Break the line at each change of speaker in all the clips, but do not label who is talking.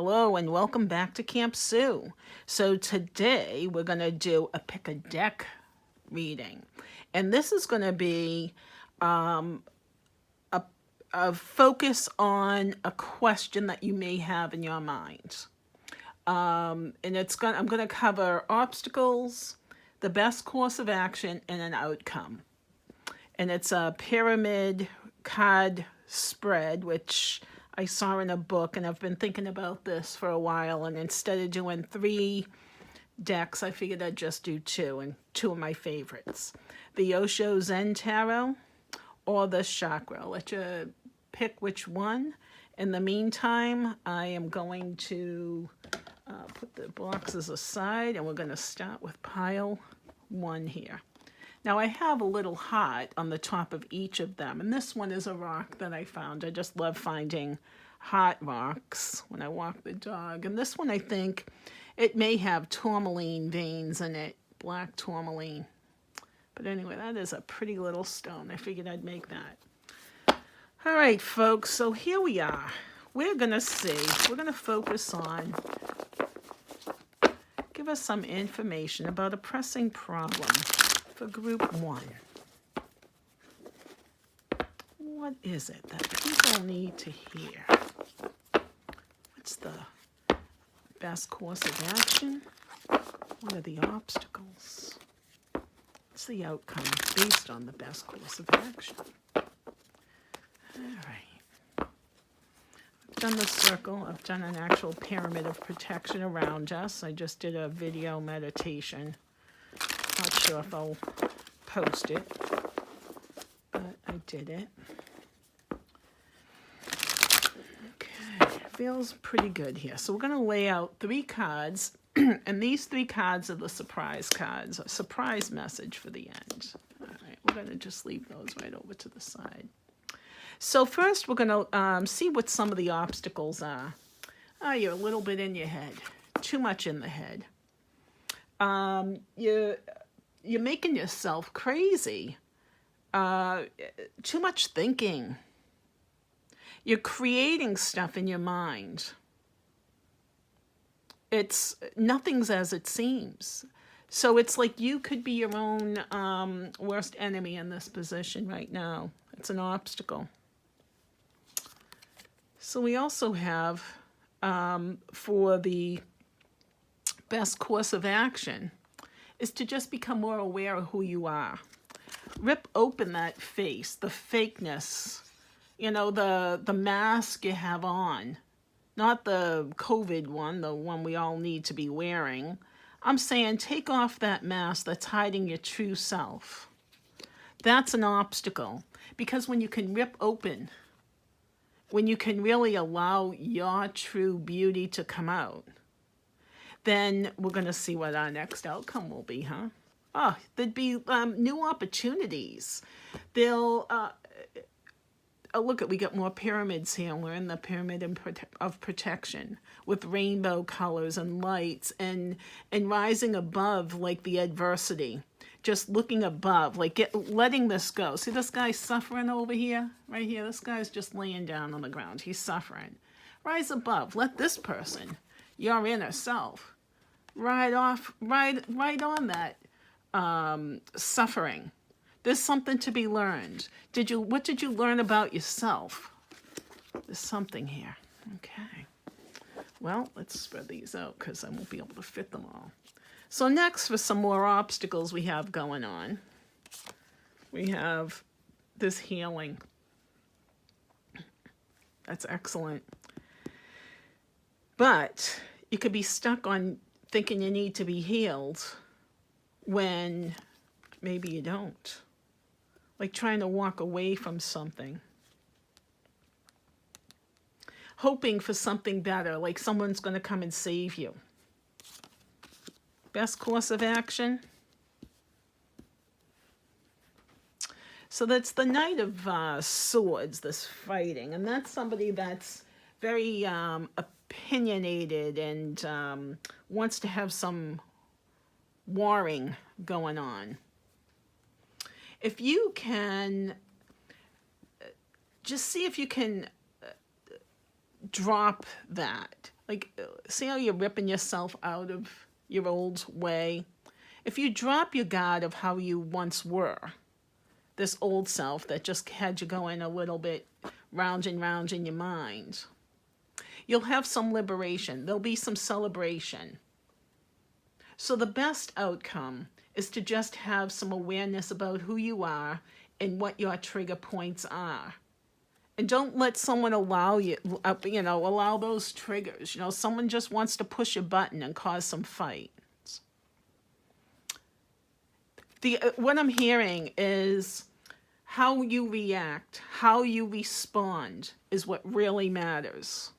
Hello and welcome back to Camp Sue. So today we're going to do a pick a deck reading. And this is going to be a focus on a question that you may have in your mind. And I'm going to cover obstacles, the best course of action, and an outcome. And it's a pyramid card spread, which I saw in a book, and I've been thinking about this for a while. And instead of doing 3 decks, I figured I'd just do 2, and 2 of my favorites. The Osho Zen Tarot or the Chakra. I'll let you pick which one. In the meantime, I am going to put the boxes aside, and we're going to start with pile 1 here. Now I have a little heart on the top of each of them, and this one is a rock that I found. I just love finding heart rocks when I walk the dog. And this one, I think it may have tourmaline veins in it, black tourmaline. But anyway, that is a pretty little stone. I figured I'd make that. All right, folks, so here we are. We're going to focus on, give us some information about a pressing problem for group 1. What is it that people need to hear? What's the best course of action? What are the obstacles? What's the outcome based on the best course of action? All right. I've done the circle. I've done an actual pyramid of protection around us. I just did a video meditation. Not sure if I'll post it, but I did it. Okay, feels pretty good here. So we're going to lay out 3 cards, and these 3 cards are the surprise cards, a surprise message for the end. All right, we're going to just leave those right over to the side. So first we're going to see what some of the obstacles are. Oh, you're a little bit in your head, too much in the head. You're making yourself crazy. Too much thinking. You're creating stuff in your mind. Nothing's as it seems. So it's like you could be your own worst enemy in this position right now. It's an obstacle. So we also have, for the best course of action, is to just become more aware of who you are. Rip open that face, the fakeness, the mask you have on. Not the COVID one, the one we all need to be wearing. I'm saying take off that mask that's hiding your true self. That's an obstacle. Because when you can rip open, when you can really allow your true beauty to come out, then we're going to see what our next outcome will be, huh? Oh, there'd be new opportunities. They'll, we got more pyramids here. We're in the pyramid of protection with rainbow colors and lights and rising above like the adversity. Just looking above, letting this go. See this guy suffering over here? Right here, this guy's just laying down on the ground. He's suffering. Rise above. Let this person, your inner self, ride on that suffering. There's something to be learned. What did you learn about yourself? There's something here. Okay. Well, let's spread these out because I won't be able to fit them all. So next, for some more obstacles we have going on, we have this healing. That's excellent. But you could be stuck on thinking you need to be healed when maybe you don't. Like trying to walk away from something. Hoping for something better, like someone's going to come and save you. Best course of action. So that's the Knight of Swords, this fighting. And that's somebody that's very opinionated and wants to have some warring going on. If you can, just see if you can drop that Like, see how you're ripping yourself out of your old way? If you drop your guard of how you once were, this old self that just had you going a little bit round and round in your mind, you'll have some liberation. There'll be some celebration. So the best outcome is to just have some awareness about who you are and what your trigger points are. And don't let someone allow those triggers. Someone just wants to push a button and cause some fight. What I'm hearing is how you react, how you respond is what really matters.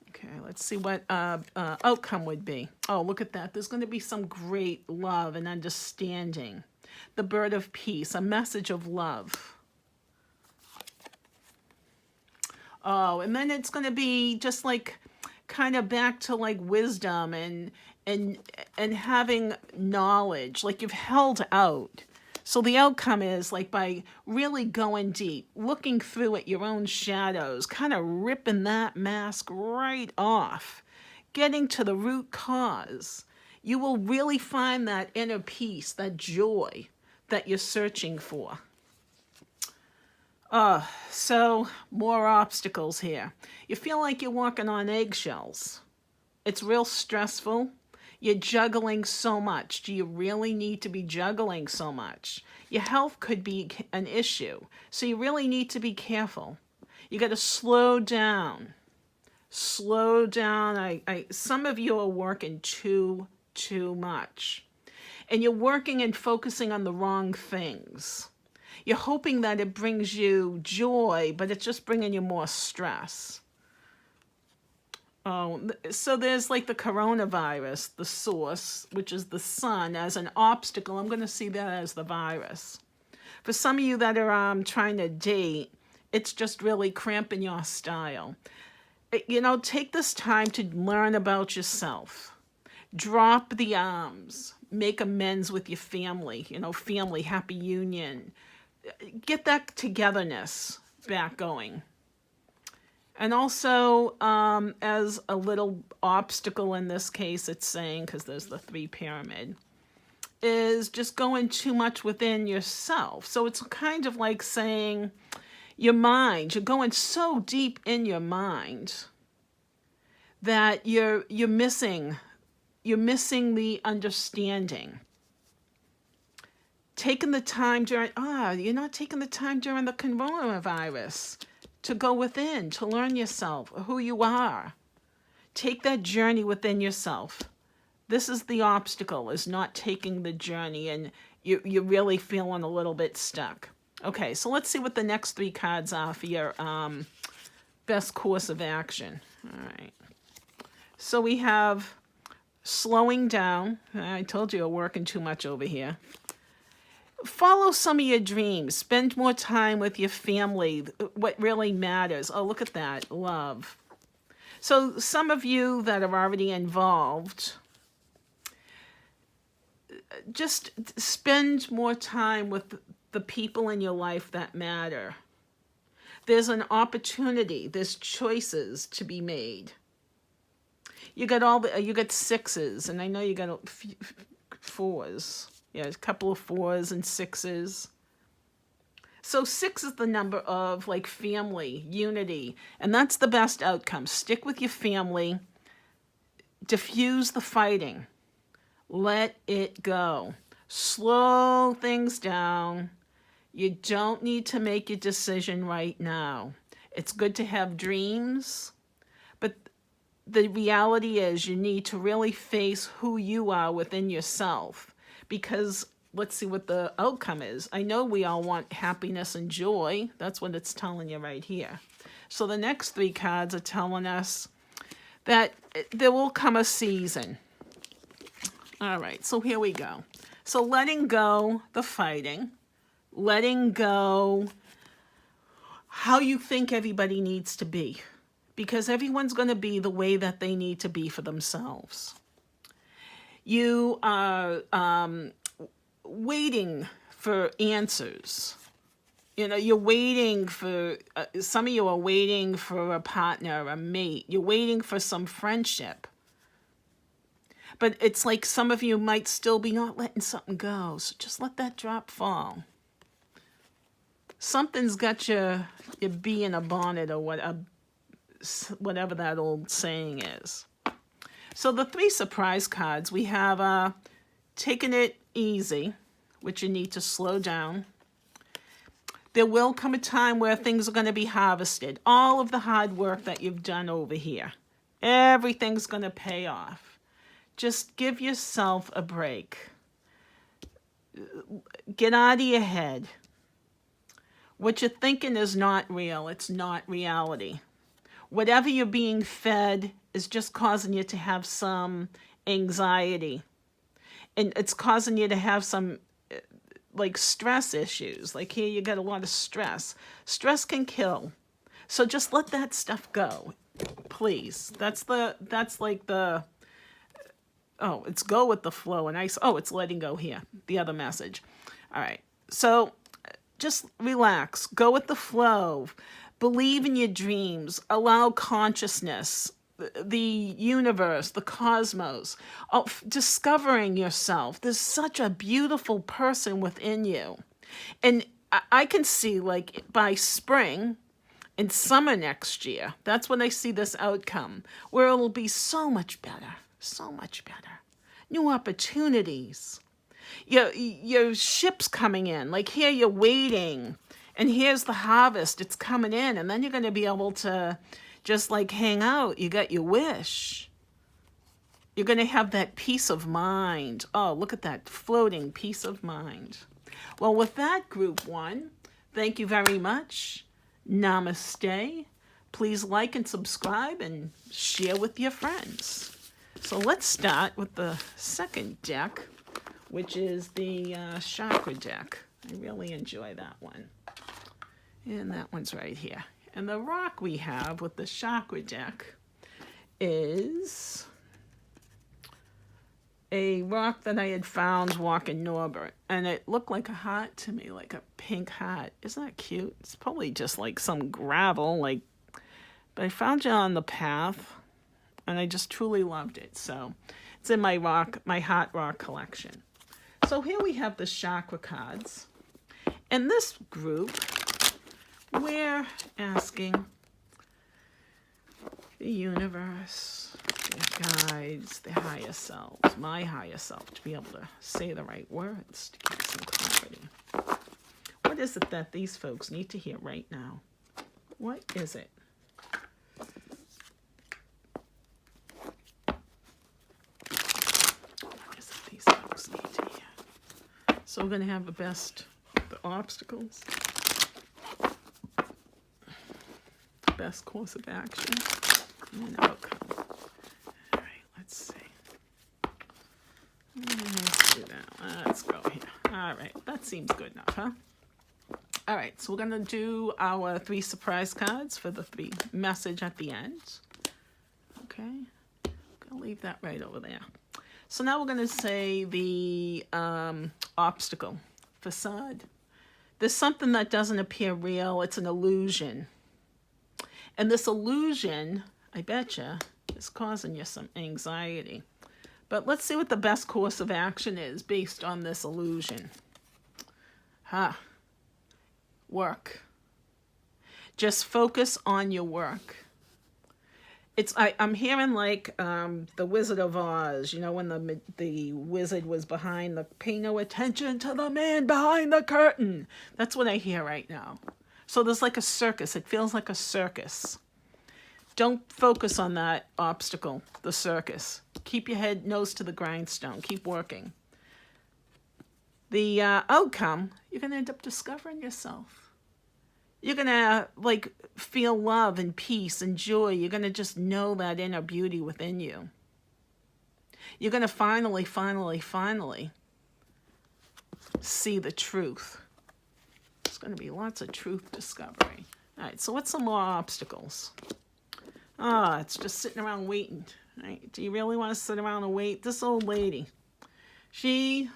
Okay, let's see what outcome would be. Oh, look at that. There's going to be some great love and understanding. The bird of peace, a message of love. Oh, and then it's going to be just like kind of back to like wisdom and having knowledge, like you've held out. So the outcome is like by really going deep, looking through at your own shadows, kind of ripping that mask right off, getting to the root cause. You will really find that inner peace, that joy that you're searching for. So more obstacles here. You feel like you're walking on eggshells. It's real stressful. You're juggling so much. Do you really need to be juggling so much? Your health could be an issue. So you really need to be careful. You got to slow down. Slow down. Some of you are working too much. And you're working and focusing on the wrong things. You're hoping that it brings you joy, but it's just bringing you more stress. Oh, so there's like the coronavirus, the source, which is the sun, as an obstacle. I'm going to see that as the virus. For some of you that are trying to date, it's just really cramping your style. Take this time to learn about yourself. Drop the arms. Make amends with your family. Family, happy union. Get that togetherness back going. And also, as a little obstacle in this case, it's saying, because there's the 3 pyramid, is just going too much within yourself. So it's kind of like saying your mind, you're going so deep in your mind that you're missing the understanding. Taking the time you're not taking the time during the coronavirus to go within, to learn yourself, who you are. Take that journey within yourself. This is the obstacle, is not taking the journey, and you're really feeling a little bit stuck. Okay, so let's see what the next 3 cards are for your best course of action. All right. So we have slowing down. I told you I'm working too much over here. Follow some of your dreams. Spend more time with your family. What really matters. Oh, look at that. Love. So some of you that are already involved, just spend more time with the people in your life that matter. There's an opportunity. There's choices to be made. You got 6s, and I know you got a few 4s. Yeah, a couple of 4s and 6s. So 6 is the number of like family, unity, and that's the best outcome. Stick with your family. Diffuse the fighting. Let it go. Slow things down. You don't need to make a decision right now. It's good to have dreams, but the reality is you need to really face who you are within yourself. Because let's see what the outcome is. I know we all want happiness and joy. That's what it's telling you right here. So the next 3 cards are telling us that there will come a season. All right, so here we go. So letting go the fighting, letting go how you think everybody needs to be, because everyone's going to be the way that they need to be for themselves. You are waiting for answers. You know, you're waiting for, some of you are waiting for a partner, a mate. You're waiting for some friendship. But it's like some of you might still be not letting something go. So just let that drop fall. Something's got your bee in a bonnet, or whatever that old saying is. So the 3 surprise cards, we have taking it easy, which you need to slow down. There will come a time where things are going to be harvested. All of the hard work that you've done over here, everything's going to pay off. Just give yourself a break. Get out of your head. What you're thinking is not real. It's not reality. Whatever you're being fed is just causing you to have some anxiety. And it's causing you to have some like stress issues. Like here you got a lot of stress. Stress can kill. So just let that stuff go. Please. That's like the it's go with the flow, and it's letting go here. The other message. All right. So just relax. Go with the flow. Believe in your dreams. Allow consciousness, the universe, the cosmos, discovering yourself. There's such a beautiful person within you. And I can see, like, by spring and summer next year, that's when I see this outcome, where it'll be so much better, so much better. New opportunities. Your ship's coming in. Like here you're waiting, and here's the harvest. It's coming in, and then you're going to be able to just like hang out. You got your wish. You're going to have that peace of mind. Oh, look at that floating peace of mind. Well, with that, group 1, thank you very much. Namaste. Please like and subscribe and share with your friends. So let's start with the second deck, which is the chakra deck. I really enjoy that one. And that one's right here. And the rock we have with the chakra deck is a rock that I had found walking Norbert. And it looked like a heart to me, like a pink heart. Isn't that cute? It's probably just like some gravel, but I found it on the path, and I just truly loved it. So it's in my heart rock collection. So here we have the chakra cards. In this group, we're asking the universe, their guides, their higher selves, my higher self, to be able to say the right words, to get some clarity. What is it that these folks need to hear right now? What is it? What is it these folks need to hear? So we're going to have the obstacles, best course of action, and outcome. All right, let's see. Let's do that. Let's go here. All right, that seems good enough, huh? All right, so we're going to do our 3 surprise cards for the 3 message at the end. Okay, I'm going to leave that right over there. So now we're going to say the obstacle, facade. There's something that doesn't appear real. It's an illusion. And this illusion, I betcha, is causing you some anxiety. But let's see what the best course of action is based on this illusion. Work. Just focus on your work. I'm hearing like the Wizard of Oz, you know, when the wizard was behind pay no attention to the man behind the curtain. That's what I hear right now. So there's like a circus. It feels like a circus. Don't focus on that obstacle, the circus. Keep your head, nose to the grindstone. Keep working. The outcome, you're going to end up discovering yourself. You're going to feel love and peace and joy. You're going to just know that inner beauty within you. You're going to finally see the truth. There's going to be lots of truth discovery. All right, so what's some more obstacles? It's just sitting around waiting. Right? Do you really want to sit around and wait? This old lady, her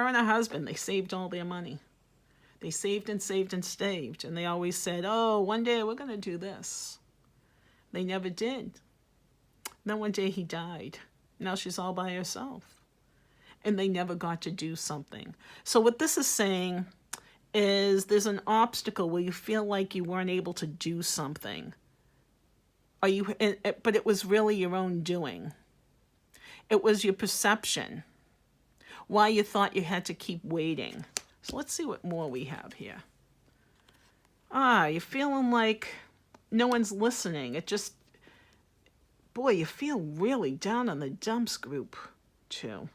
and her husband, they saved all their money. They saved and saved and saved. And they always said, oh, one day we're going to do this. They never did. Then one day he died. Now she's all by herself. And they never got to do something. So what this is saying is there's an obstacle where you feel like you weren't able to do something. But it was really your own doing. It was your perception. Why you thought you had to keep waiting. So let's see what more we have here. You're feeling like no one's listening. It just, boy, you feel really down on the dumps group, too.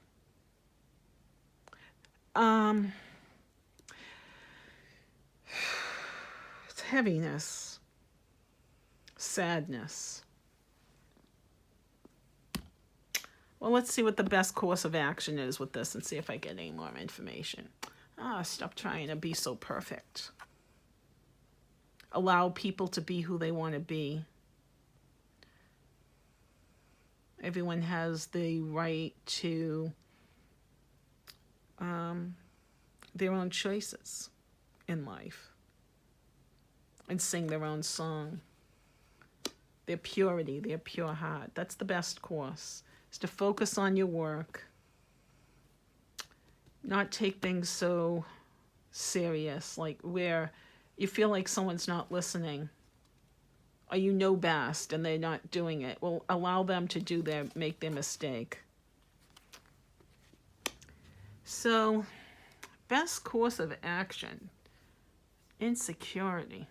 It's heaviness, sadness. Well, let's see what the best course of action is with this and see if I get any more information. Stop trying to be so perfect. Allow people to be who they want to be. Everyone has the right to their own choices in life and sing their own song. Their purity, their pure heart. That's the best course. Is to focus on your work, not take things so serious, like where you feel like someone's not listening, or you know best and they're not doing it. Well, allow them to make their mistake. So, best course of action, insecurity.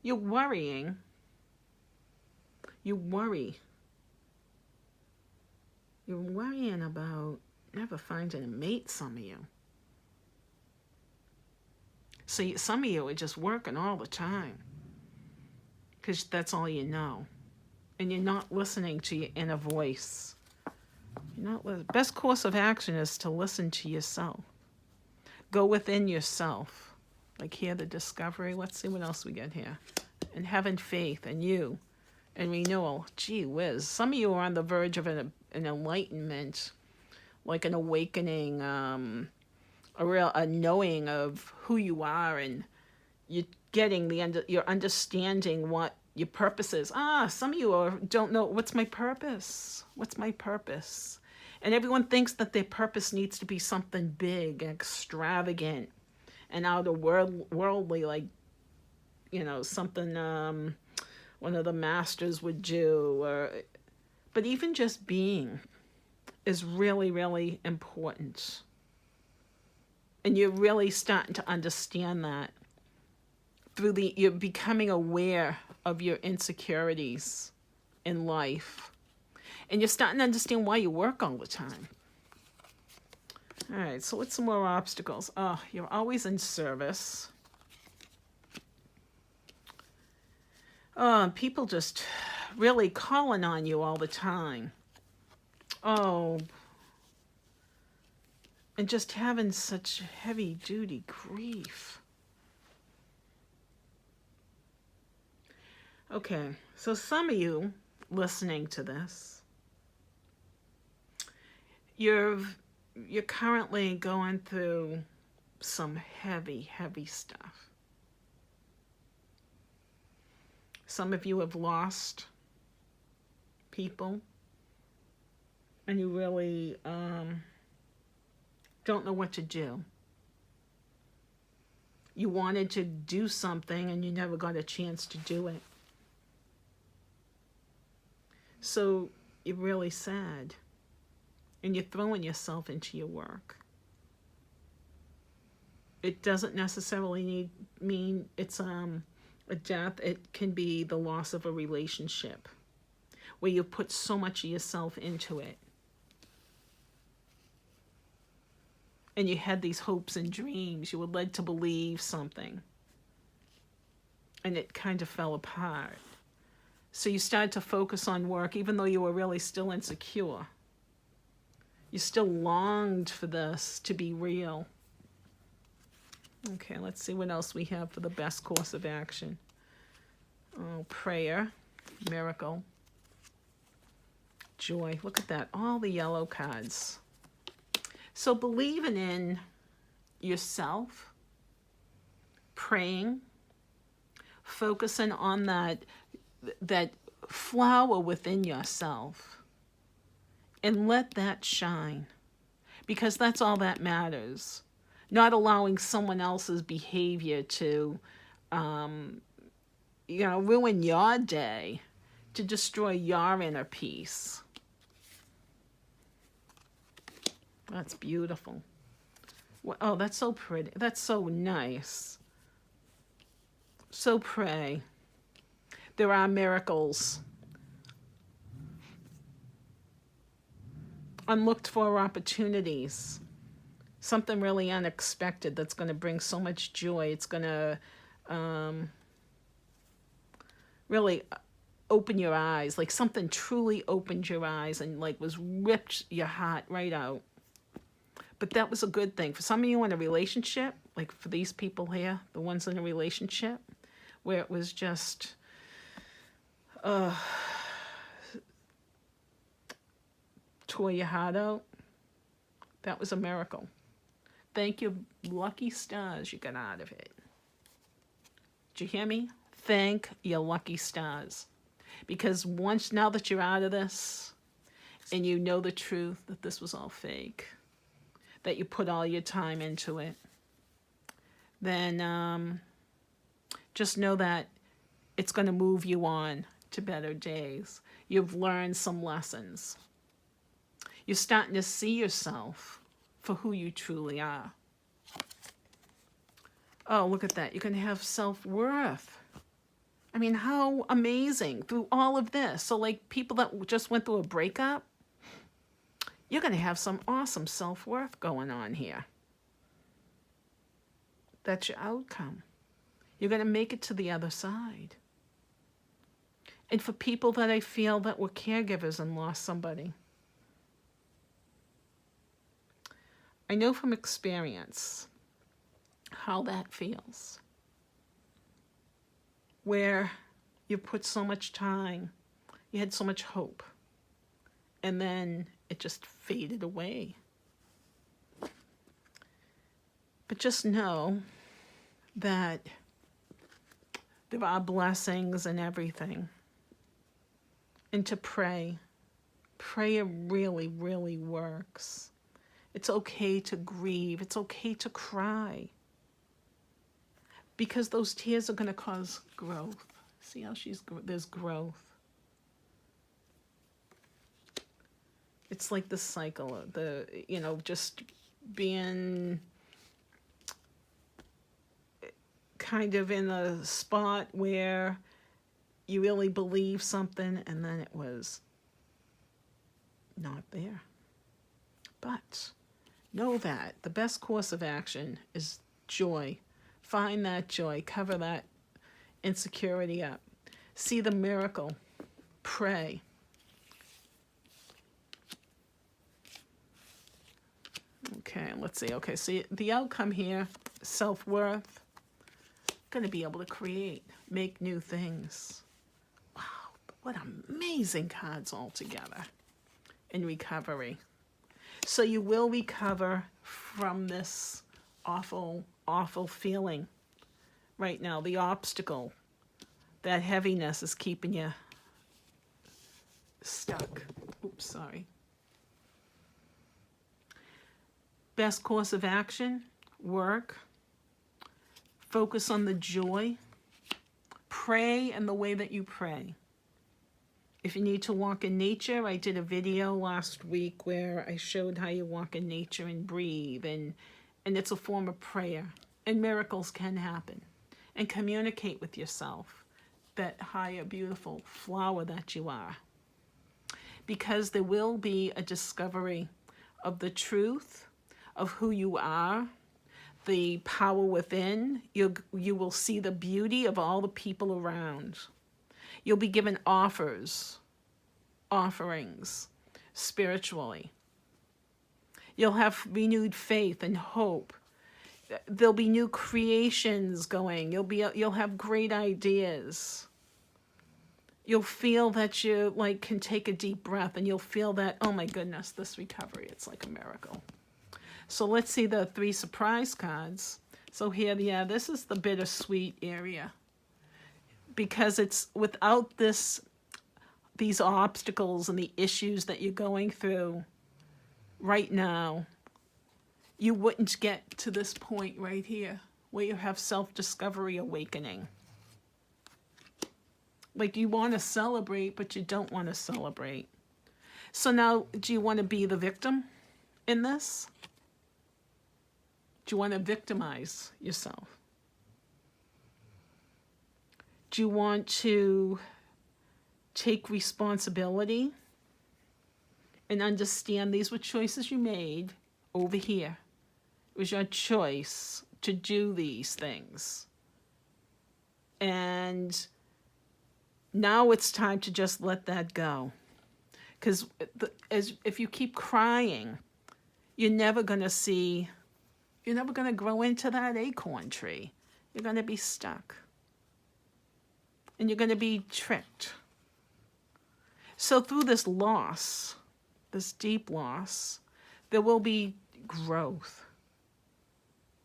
You're worrying. You worry. You're worrying about never finding a mate, some of you. So some of you are just working all the time because that's all you know. And you're not listening to your inner voice. Best course of action is to listen to yourself. Go within yourself. Like here, the discovery. Let's see what else we get here. And having faith in you and renewal. Gee whiz. Some of you are on the verge of an enlightenment, like an awakening, a knowing of who you are, and you're getting you're understanding what your purpose is. Some of you don't know, what's my purpose? What's my purpose? And everyone thinks that their purpose needs to be something big and extravagant and out of worldly, like, something one of the masters would do. But even just being is really, really important. And you're really starting to understand that you're becoming aware of your insecurities in life. And you're starting to understand why you work all the time. All right, so what's some more obstacles? You're always in service. People just really calling on you all the time. And just having such heavy-duty grief. Okay, so some of you listening to this, you're currently going through some heavy, heavy stuff. Some of you have lost people, and you really don't know what to do. You wanted to do something, and you never got a chance to do it. So you're really sad, and you're throwing yourself into your work. It doesn't necessarily mean it's a death. It can be the loss of a relationship where you put so much of yourself into it. And you had these hopes and dreams. You were led to believe something. And it kind of fell apart. So you started to focus on work, even though you were really still insecure. You still longed for this to be real. Okay, let's see what else we have for the best course of action. Prayer, miracle. Joy. Look at that. All the yellow cards. So believing in yourself, praying, focusing on that flower within yourself, and let that shine, because that's all that matters. Not allowing someone else's behavior to ruin your day, to destroy your inner peace. That's beautiful. Oh, that's so pretty. That's so nice. So pray. There are miracles. Unlooked for opportunities. Something really unexpected that's going to bring so much joy. It's going to really open your eyes. Like something truly opened your eyes and like was ripped your heart right out. But that was a good thing. For some of you in a relationship, like for these people here, the ones in a relationship, where it was just tore your heart out, that was a miracle. Thank your lucky stars you got out of it. Did you hear me? Thank your lucky stars. Because now that you're out of this, and you know the truth that this was all fake, that you put all your time into it, then just know that it's going to move you on to better days. You've learned some lessons. You're starting to see yourself for who you truly are. Oh, look at that. You're going to have self-worth. I mean, how amazing through all of this. So like people that just went through a breakup, you're going to have some awesome self-worth going on here. That's your outcome. You're going to make it to the other side. And for people that I feel that were caregivers and lost somebody, I know from experience how that feels. Where you put so much time, you had so much hope, and then it just faded away. But just know that there are blessings in everything. And to pray. Prayer really, really works. It's okay to grieve. It's okay to cry. Because those tears are going to cause growth. See how there's growth. It's like the cycle of just being kind of in a spot where you really believe something and then it was not there. But know that the best course of action is joy. Find that joy. Cover that insecurity up. See the miracle. Pray. Okay, let's see. Okay, so the outcome here, self-worth. Going to be able to create, make new things. Wow, what amazing cards all together in recovery. So you will recover from this awful, awful feeling right now. The obstacle, that heaviness is keeping you stuck. Oops, sorry. Best course of action, work. Focus on the joy. Pray in the way that you pray. If you need to walk in nature, I did a video last week where I showed how you walk in nature and breathe, and it's a form of prayer. And miracles can happen. And communicate with yourself, that higher, beautiful flower that you are. Because there will be a discovery of the truth of who you are, the power within. You will see the beauty of all the people around. You'll be given offerings, spiritually. You'll have renewed faith and hope. There'll be new creations going. You'll have great ideas. You'll feel that you like can take a deep breath, and you'll feel that, oh my goodness, this recovery, it's like a miracle. So let's see the 3 surprise cards. So here, yeah, this is the bittersweet area, because it's without these obstacles and the issues that you're going through right now, you wouldn't get to this point right here where you have self-discovery awakening. Like, you want to celebrate, but you don't want to celebrate. So now, do you want to be the victim in this? Do you want to victimize yourself? Do you want to take responsibility and understand these were choices you made over here? It was your choice to do these things. And now it's time to just let that go. Because if you keep crying, you're never going to grow into that acorn tree. You're going to be stuck. And you're going to be tricked. So through this loss, this deep loss, there will be growth.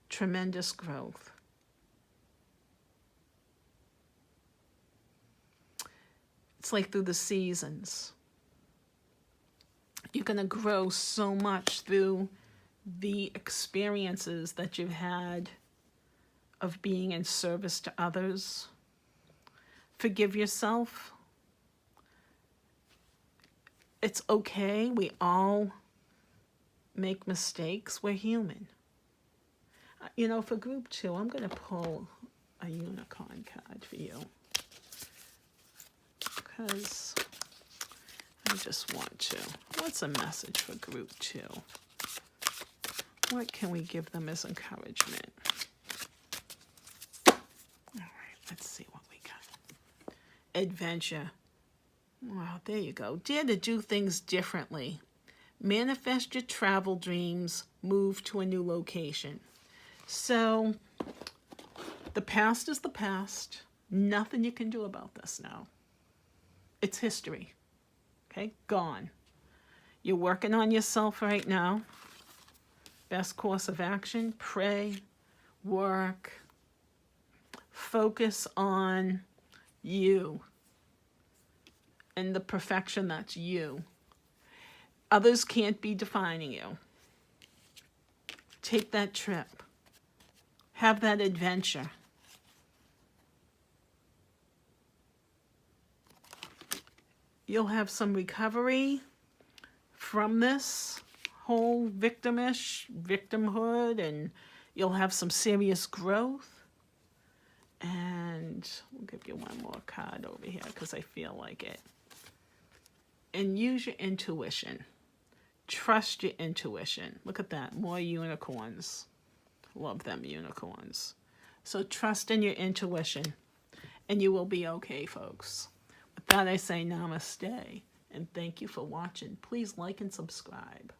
Tremendous growth. It's like through the seasons. You're going to grow so much through the experiences that you've had of being in service to others. Forgive yourself. It's okay. We all make mistakes. We're human. You know, for group 2, I'm going to pull a unicorn card for you, because I just want to. What's a message for group 2? What can we give them as encouragement? All right, let's see what we got. Adventure. Wow, there you go. Dare to do things differently. Manifest your travel dreams. Move to a new location. So, the past is the past. Nothing you can do about this now. It's history. Okay? Gone. You're working on yourself right now. Best course of action, pray, work, focus on you and the perfection that's you. Others can't be defining you. Take that trip. Have that adventure. You'll have some recovery from this whole victimhood, and you'll have some serious growth. And we'll give you one more card over here because I feel like it. And use your intuition. Trust your intuition. Look at that. More unicorns. Love them unicorns. So trust in your intuition, and you will be okay, folks. With that, I say namaste, and thank you for watching. Please like and subscribe.